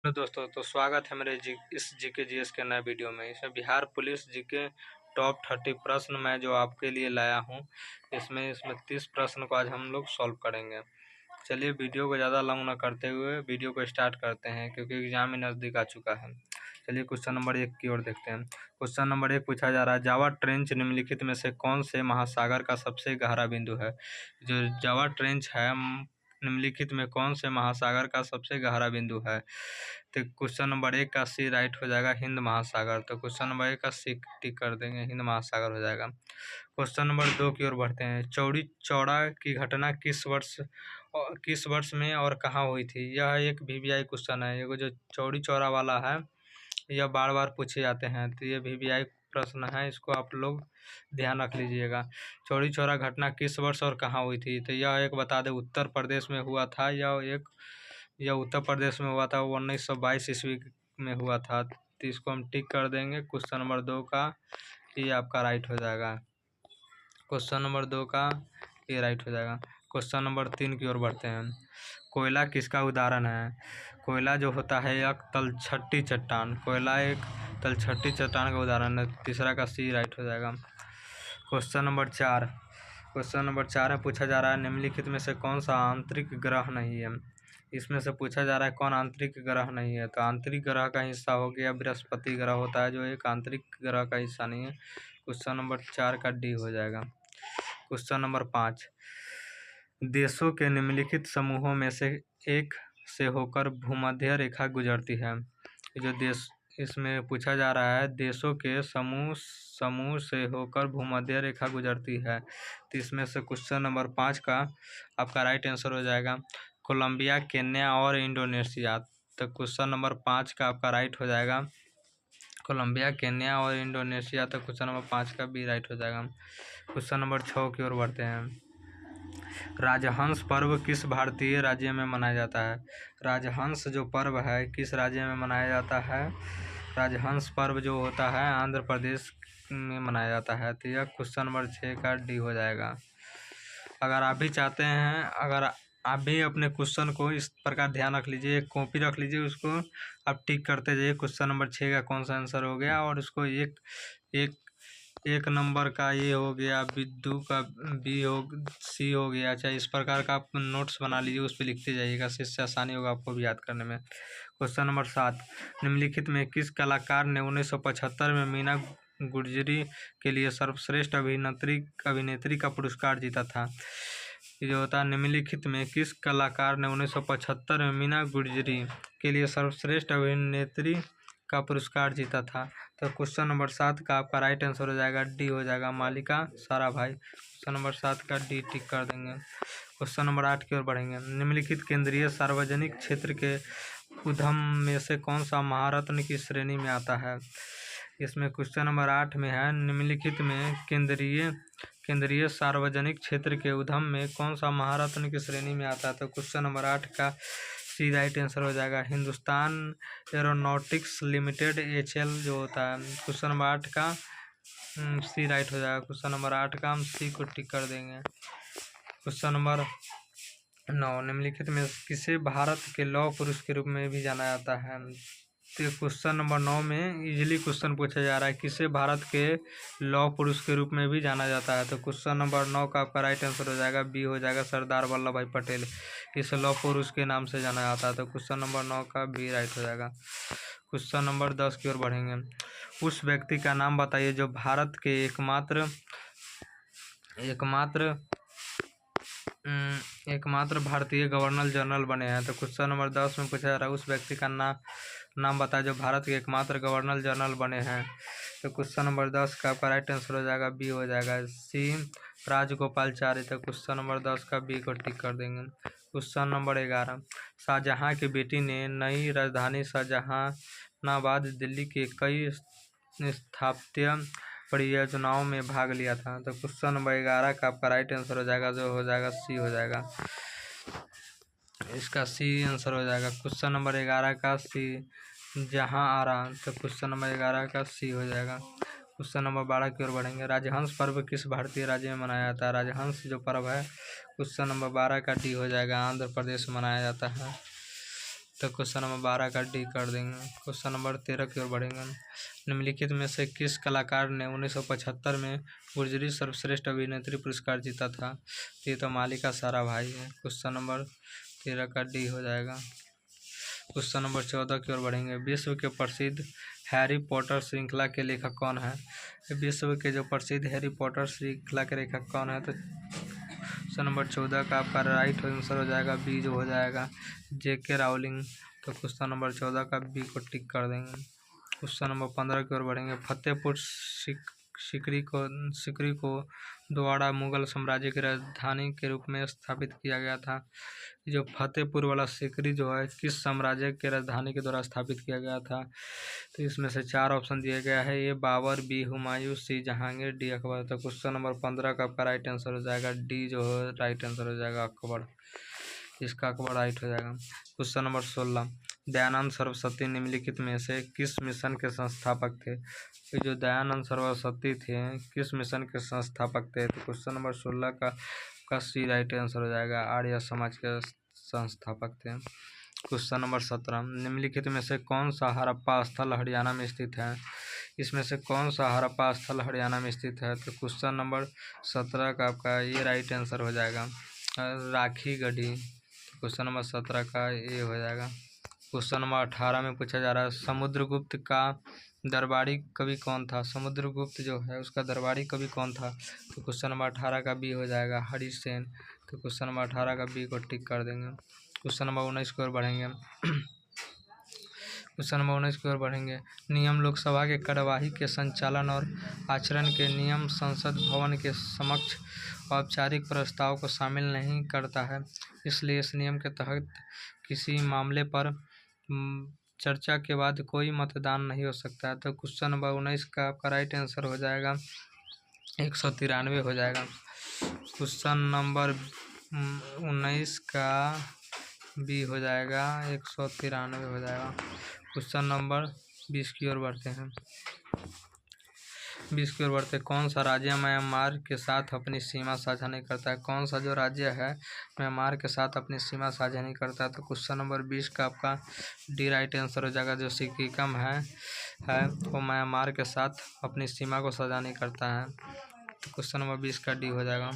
Hello दोस्तों, तो स्वागत है मेरे इस जीके जीएस के नए वीडियो में। इसमें बिहार पुलिस जीके टॉप 30 प्रश्न मैं जो आपके लिए लाया हूं, इसमें 30 प्रश्न को आज हम लोग सॉल्व करेंगे। चलिए वीडियो को ज़्यादा लंबा न करते हुए वीडियो को स्टार्ट करते हैं, क्योंकि एग्जाम में नज़दीक आ चुका है। चलिए क्वेश्चन नंबर 1 की ओर देखते हैं। क्वेश्चन नंबर 1 पूछा जा रहा है, जावा ट्रेंच निम्नलिखित में से कौन से महासागर का सबसे गहरा बिंदु है। जो जावा ट्रेंच है, निम्नलिखित में कौन से महासागर का सबसे गहरा बिंदु है। तो क्वेश्चन नंबर 1 का सी राइट हो जाएगा, हिंद महासागर। तो क्वेश्चन नंबर 1 का सी टिक कर देंगे, हिंद महासागर हो जाएगा। क्वेश्चन नंबर 2 की ओर बढ़ते हैं। चौड़ी चौड़ा की घटना किस वर्ष में और कहाँ हुई थी। यह एक वीवीआई क्वेश्चन है। ये जो चौड़ी चौड़ा वाला है, यह बार बार पूछे जाते हैं, तो ये वीवीआई प्रश्न है, इसको आप लोग ध्यान रख लीजिएगा। चौड़ी चौड़ा घटना किस वर्ष और कहाँ हुई थी। तो यह एक बता दें, उत्तर प्रदेश में हुआ था। यह उत्तर प्रदेश में हुआ था, वो 1922 ईस्वी में हुआ था। तो इसको हम टिक कर देंगे। क्वेश्चन नंबर 2 का ये आपका राइट हो जाएगा। क्वेश्चन नंबर 2 का ये राइट हो जाएगा। क्वेश्चन नंबर 3 की ओर बढ़ते हैं। कोयला किसका उदाहरण है। कोयला जो होता है एक तलछटी चट्टान। कोयला एक तलछटी चट्टान का उदाहरण है। तीसरा का सी राइट हो जाएगा। क्वेश्चन नंबर 4 में पूछा जा रहा है, निम्नलिखित में से कौन सा आंतरिक ग्रह नहीं है। इसमें से पूछा जा रहा है कौन आंतरिक ग्रह नहीं है। तो आंतरिक ग्रह का हिस्सा हो गया बृहस्पति ग्रह होता है, जो एक आंतरिक ग्रह का हिस्सा नहीं है। क्वेश्चन नंबर 4 का डी हो जाएगा। क्वेश्चन नंबर 5, देशों के निम्नलिखित समूहों में से एक से होकर भूमध्य रेखा गुजरती है। जो देश इसमें पूछा जा रहा है, देशों के समूह से होकर भूमध्य रेखा गुजरती है। तो इसमें से क्वेश्चन नंबर 5 का आपका राइट आंसर हो जाएगा कोलंबिया, केन्या और इंडोनेशिया। तो क्वेश्चन नंबर 5 का आपका राइट हो जाएगा कोलंबिया, केन्या और इंडोनेशिया। तो क्वेश्चन नंबर 5 का भी राइट हो जाएगा। क्वेश्चन नंबर 6 की ओर बढ़ते हैं। राजहंस पर्व किस भारतीय राज्य में मनाया जाता है। राजहंस जो पर्व है किस राज्य में मनाया जाता है। राजहंस पर्व जो होता है आंध्र प्रदेश में मनाया जाता है। तो यह क्वेश्चन नंबर 6 का डी हो जाएगा। अगर आप भी चाहते हैं, अगर आप भी अपने क्वेश्चन को इस प्रकार ध्यान रख लीजिए, एक कॉपी रख लीजिए, उसको आप टिक करते जाइए क्वेश्चन नंबर 6 का कौन सा आंसर हो गया, और उसको एक नंबर का ये हो गया, बिद्दू का बी हो, सी हो गया। अच्छा, इस प्रकार का आप नोट्स बना लीजिए, उस पर लिखते जाइएगा, इससे आसानी होगा आपको भी याद करने में। क्वेश्चन नंबर 7, निम्नलिखित में किस कलाकार ने 1975 में मीना गुजरी के लिए सर्वश्रेष्ठ अभिनेत्री का पुरस्कार जीता था। ये जो होता है, निम्नलिखित में किस कलाकार ने 1975 में मीना गुजरी के लिए सर्वश्रेष्ठ अभिनेत्री का पुरस्कार जीता था। तो क्वेश्चन नंबर 7 का आपका राइट आंसर हो जाएगा, डी हो जाएगा, मालिका साराभाई। क्वेश्चन नंबर 7 का डी टिक कर देंगे। क्वेश्चन नंबर 8 की ओर बढ़ेंगे। निम्नलिखित केंद्रीय सार्वजनिक क्षेत्र के उद्यम में से कौन सा महारत्न की श्रेणी में आता है। इसमें क्वेश्चन नंबर 8 में है, निम्नलिखित में केंद्रीय सार्वजनिक क्षेत्र के उद्यम में कौन सा महारत्न की श्रेणी में आता है। तो क्वेश्चन नंबर 8 का सी राइट आंसर हो जाएगा, हिंदुस्तान एरोनॉटिक्स लिमिटेड HL जो होता है। क्वेश्चन नंबर 8 का सी राइट हो जाएगा। क्वेश्चन नंबर 8 का हम सी को टिक कर देंगे। क्वेश्चन नंबर 9, निम्नलिखित में किसे भारत के लौह पुरुष के रूप में भी जाना जाता है। तो क्वेश्चन नंबर 9 में इजीली क्वेश्चन पूछा जा रहा है, किसे भारत के लौह पुरुष के रूप में भी जाना जाता है। तो क्वेश्चन नंबर 9 का आपका राइट आंसर हो जाएगा, बी हो जाएगा, सरदार वल्लभ भाई पटेल। इसे लौह पुरुष के नाम से जाना जाता है। तो क्वेश्चन नंबर 9 का बी राइट हो जाएगा। क्वेश्चन नंबर 10 की ओर बढ़ेंगे। उस व्यक्ति का नाम बताइए जो भारत के एकमात्र भारतीय गवर्नर जनरल बने हैं। तो क्वेश्चन नंबर 10 में पूछा जा रहा है, उस व्यक्ति का नाम बताया जो भारत के एकमात्र गवर्नर जनरल बने हैं। तो क्वेश्चन नंबर 10 का आपका राइट आंसर हो जाएगा, बी हो जाएगा, सी राजगोपालाचारी। तो क्वेश्चन नंबर 10 का बी को टिक कर देंगे। क्वेश्चन नंबर 11, शाहजहां की बेटी ने नई राजधानी शाहजहानाबाद दिल्ली के कई स्थापत्य परियोजनाओं में भाग लिया था। तो क्वेश्चन नंबर 11 का आपका राइट आंसर हो जाएगा, जो हो जाएगा सी हो जाएगा, इसका सी आंसर हो जाएगा। क्वेश्चन नंबर 11 का सी जहां आ रहा। तो क्वेश्चन नंबर 11 का सी हो जाएगा। क्वेश्चन नंबर 12 की ओर बढ़ेंगे। राजहंस पर्व किस भारतीय राज्य में मनाया जाता है। राजहंस जो पर्व है क्वेश्चन नंबर 12 का डी हो जाएगा, आंध्र प्रदेश में मनाया जाता है। तो क्वेश्चन नंबर 12 का डी कर देंगे। क्वेश्चन नंबर 13 की ओर बढ़ेंगे। निम्नलिखित में से किस कलाकार ने 1975 में गुर्जरी सर्वश्रेष्ठ अभिनेत्री पुरस्कार जीता था? ये तो मालिका साराभाई है। क्वेश्चन नंबर 13 का डी हो जाएगा। क्वेश्चन नंबर 14 की ओर बढ़ेंगे। विश्व के प्रसिद्ध हैरी पॉटर श्रृंखला के लेखक कौन है? विश्व के जो प्रसिद्ध हैरी पॉटर श्रृंखला के लेखक कौन है? तो क्वेश्चन नंबर 14 का आपका राइट आंसर हो जाएगा बी, जो हो जाएगा J.K. राउलिंग। तो क्वेश्चन नंबर 14 का बी को टिक कर देंगे। क्वेश्चन नंबर 15 की ओर बढ़ेंगे। फतेहपुर सीकरी को दोबारा मुगल साम्राज्य की राजधानी के रूप में स्थापित किया गया था। जो फतेहपुर वाला सीकरी जो है किस साम्राज्य के राजधानी के द्वारा स्थापित किया गया था? तो इसमें से 4 ऑप्शन दिया गया है। ए बाबर, बी हुमायूं, सी जहांगीर, डी अकबर। तो क्वेश्चन नंबर 15 का आपका राइट आंसर हो जाएगा डी, जो है राइट आंसर हो जाएगा अकबर। इसका अकबर राइट हो जाएगा। Question number 16। दयानंद सरस्वती निम्नलिखित में से किस मिशन के संस्थापक थे? तो जो दयानंद सरस्वती थे किस मिशन के संस्थापक थे? तो क्वेश्चन नंबर 16 का सी राइट आंसर हो जाएगा, आर्य समाज के संस्थापक थे। Question number 17। निम्नलिखित में से कौन सा हड़प्पा स्थल हरियाणा में स्थित है? इसमें से कौन सा हड़प्पा स्थल हरियाणा में स्थित है? तो क्वेश्चन नंबर 17 का आपका ये राइट आंसर हो जाएगा राखी गढ़ी। क्वेश्चन नंबर 17 का ये हो जाएगा। क्वेश्चन नंबर 18 में पूछा जा रहा है समुद्रगुप्त का दरबारी कवि कौन था? समुद्रगुप्त जो है उसका दरबारी कवि कौन था? तो क्वेश्चन नंबर 18 का बी हो जाएगा हरिसेन। तो क्वेश्चन नंबर 18 का बी को टिक कर देंगे। क्वेश्चन नंबर 19 की ओर बढ़ेंगे। क्वेश्चन नंबर 19 की ओर बढ़ेंगे। नियम लोकसभा के कार्यवाही के संचालन और आचरण के नियम संसद भवन के समक्ष औपचारिक प्रस्ताव को शामिल नहीं करता है, इसलिए इस नियम के तहत किसी मामले पर चर्चा के बाद कोई मतदान नहीं हो सकता है। तो क्वेश्चन नंबर 19 का आपका राइट आंसर हो जाएगा 193 हो जाएगा। क्वेश्चन नंबर 19 का बी हो जाएगा 193 हो जाएगा। क्वेश्चन नंबर 20 की ओर बढ़ते हैं। 20 की ओर बढ़ते कौन सा राज्य म्यांमार के साथ अपनी सीमा साझा नहीं करता है? कौन सा जो राज्य है म्यांमार के साथ अपनी सीमा साझा नहीं करता है? तो क्वेश्चन नंबर 20 का आपका डी राइट आंसर हो जाएगा। जो सिक्किम है वो म्यांमार के साथ अपनी सीमा को साझा नहीं करता है। तो क्वेश्चन नंबर 20 का डी हो जाएगा।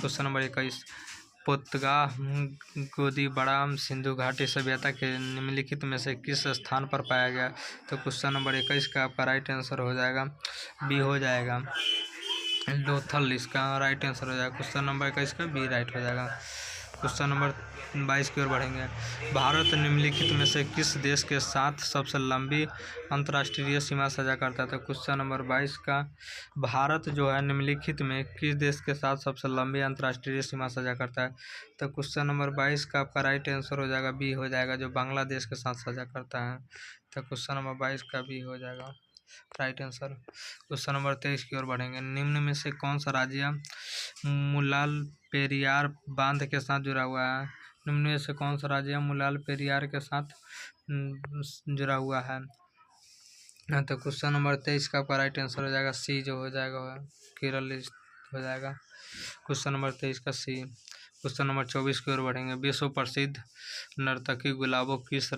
Question number 21। पोतगा गोदी बड़ा सिंधु घाटी सभ्यता के निम्नलिखित में से किस स्थान पर पाया गया? तो क्वेश्चन नंबर 21 का आपका राइट आंसर हो जाएगा बी, हो जाएगा लोथल। इसका राइट आंसर हो जाएगा। क्वेश्चन नंबर 21 का बी राइट हो जाएगा। क्वेश्चन नंबर 22 की ओर बढ़ेंगे। भारत निम्नलिखित में से किस देश के साथ सबसे लंबी अंतर्राष्ट्रीय सीमा साझा करता है? तो क्वेश्चन नंबर 22 का भारत जो है निम्नलिखित में किस देश के साथ सबसे लंबी अंतर्राष्ट्रीय सीमा साझा करता है? तो क्वेश्चन नंबर 22 का आपका राइट आंसर हो जाएगा बी, हो जाएगा जो बांग्लादेश के साथ साझा करता है। तो क्वेश्चन नंबर 22 का बी हो जाएगा राइट आंसर। क्वेश्चन नंबर 23 की ओर बढ़ेंगे। निम्न में से कौन सा राज्य मुलाल पेरियार बांध के साथ जुड़ा हुआ है? निम्न में से कौन सा राज्य मुलाल पेरियार के साथ जुड़ा हुआ है? तो क्वेश्चन नंबर 23 का आपका राइट आंसर हो जाएगा सी, जो हो जाएगा केरल हो जाएगा। क्वेश्चन नंबर 23 का सी। क्वेश्चन नंबर 24 की ओर बढ़ेंगे। विश्व प्रसिद्ध नर्तकी गुलाबो किस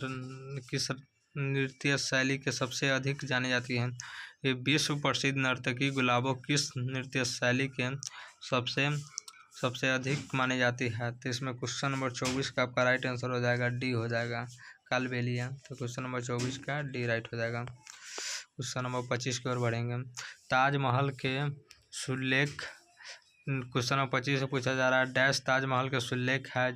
नृत्य शैली के सबसे अधिक जानी जाती है? ये विश्व प्रसिद्ध नर्तकी गुलाबो किस नृत्य शैली के सबसे अधिक मानी जाती है? तो इसमें क्वेश्चन नंबर 24 का आपका राइट आंसर हो जाएगा डी, हो जाएगा कालबेलिया। तो क्वेश्चन नंबर 24 का डी राइट हो जाएगा। क्वेश्चन नंबर 25 की ओर बढ़ेंगे। ताजमहल के सुलेख। क्वेश्चन नंबर 25 से पूछा जा रहा है डैश ताजमहल के सुलेख है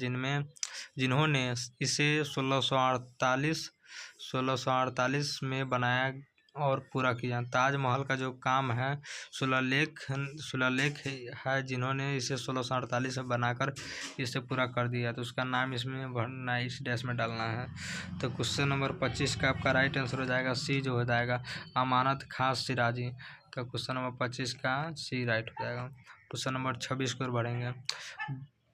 जिन्होंने इसे 1648 में बनाया और पूरा किया। ताजमहल का जो काम है शिलालेख है जिन्होंने इसे 1648 में बनाकर इसे पूरा कर दिया, तो उसका नाम इसमें भरना, इस डैश में डालना है। तो क्वेश्चन नंबर 25 का आपका राइट आंसर हो जाएगा सी, जो हो जाएगा अमानत खां सिराजी। तो क्वेश्चन नंबर 25 का सी राइट हो जाएगा। क्वेश्चन नंबर 26 की ओर बढ़ेंगे।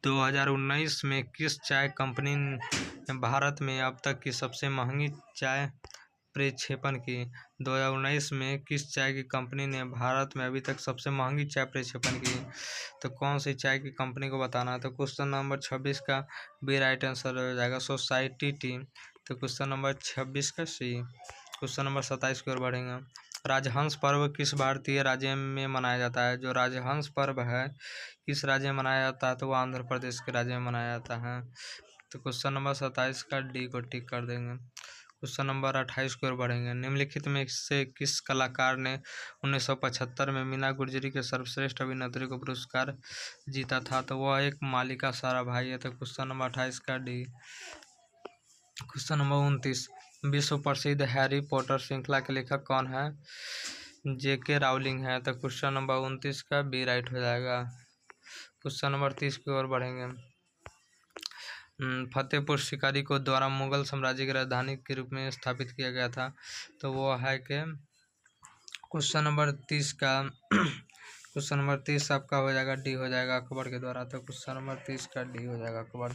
2019 में किस चाय कंपनी ने भारत में अब तक की सबसे महंगी चाय प्रक्षेपण की? 2019 में किस चाय की कंपनी ने भारत में अभी तक सबसे महंगी चाय प्रक्षेपण की? तो कौन सी चाय की कंपनी को बताना है? तो क्वेश्चन नंबर 26 का बी राइट आंसर हो जाएगा सोसाइटी टी। तो क्वेश्चन नंबर 26 का सी। क्वेश्चन नंबर 27 की ओर बढ़ेंगे। राजहंस पर्व किस भारतीय राज्य में मनाया जाता है? जो राजहंस पर्व है किस राज्य में मनाया जाता है? तो वो आंध्र प्रदेश के राज्य में मनाया जाता है। तो क्वेश्चन नंबर 27 का डी को टिक कर देंगे। क्वेश्चन नंबर 28 की ओर बढ़ेंगे। निम्नलिखित में से किस कलाकार ने 1975 में मीना गुजरी के सर्वश्रेष्ठ अभिनेत्री को पुरस्कार जीता था? तो वह एक मालिका साराभाई है। तो क्वेश्चन नंबर 28 का डी। क्वेश्चन नंबर 29, विश्व प्रसिद्ध हैरी पॉटर श्रृंखला के लेखक कौन है? J.K. राउलिंग है। तो क्वेश्चन नंबर 29 का बी राइट हो जाएगा। क्वेश्चन नंबर 30 की ओर बढ़ेंगे। फतेहपुर सिकारी को द्वारा मुगल साम्राज्य की राजधानी के रूप में स्थापित किया गया था। तो वो है कि क्वेश्चन नंबर 30 का क्वेश्चन नंबर 30 आपका हो जाएगा डी हो जाएगा अकबर के द्वारा। तो क्वेश्चन नंबर 30 का डी हो जाएगा अकबर।